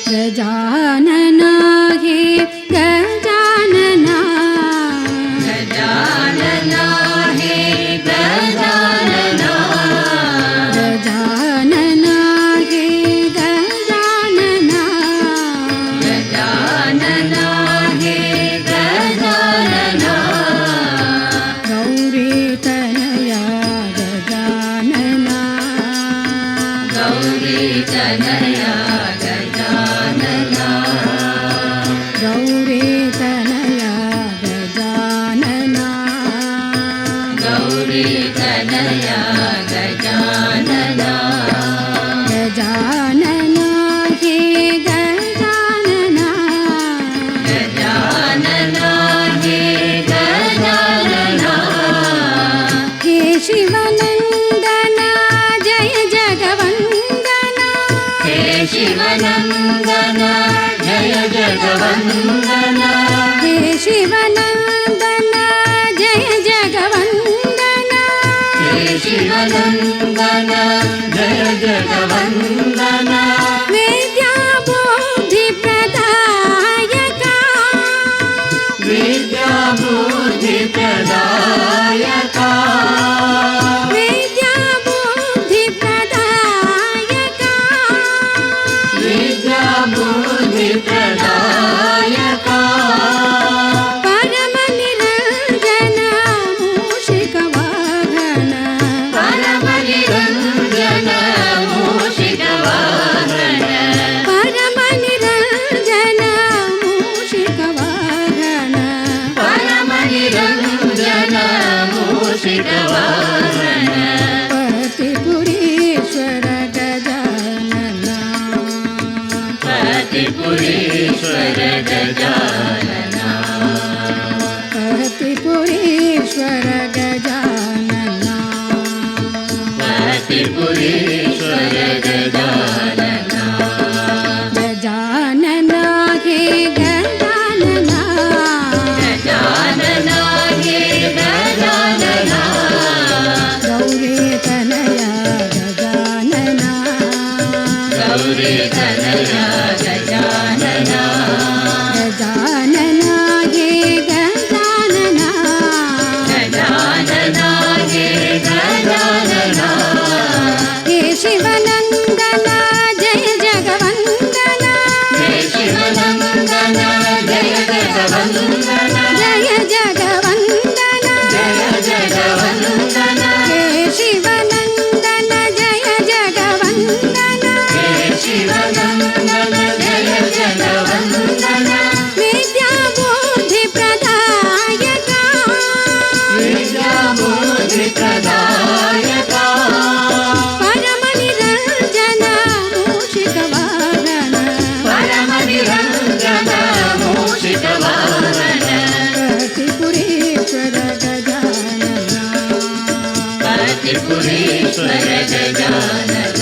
गजानना हे गजानना गजानना हे गजानना गजानना हे गजानना गजानना हे गजानना गौरी तनया गजानना गौरी तनया गजानना गौरी तनया गजानना गौरी तनया गजानना गजानना हे गजानना गजानना हे गजानना हे शिवनन्दना जय जगवन्दना हे शिवनन्दना जय जगवन्दना हे शिवनन्दना जय जगवन्दना हे शिवनन्दना जय जगवन्दना विद्याबुद्धिप्रदायका विद्याबुद्धिप्रदायका विद्याबुद्धिप्रदायका विद्याबुद्धिप्रदायका परमनिरञ्जन मूषिकवाहन परमनिरञ्जन मूषिकवाहन परमनिरञ्जन मूषिकवाहन परमनिरञ्जन मूषिकवाहन पतिपुरीश्वर गजानना पतिपुरीश्वर गजानना पतिपुरीश्वर गजानना पतिपुरीश्वर गजानना गजानना हे गजानना गजानना हे गजानना गौरी तनया गजानना गौरी तनया गजानना गजानना हे गजानना गजानना हे गजानना हे शिवनन्दना जय जगवन्दना हे शिवनन्दना जय जगवन्दना जय जगवन्दना जय जगवन्दना हे शिवनन्दना जय जगवन्दना हे शिवनन्दना जय जगवन्दना विद्याबुद्धिप्रदायका विद्याबुद्धिप्रदायका परमनिरञ्जन मूषिकवाहन परमनिरञ्जन मूषिकवाहन पतिपुरीश्वर गजानना पतिपुरीश्वर गजानना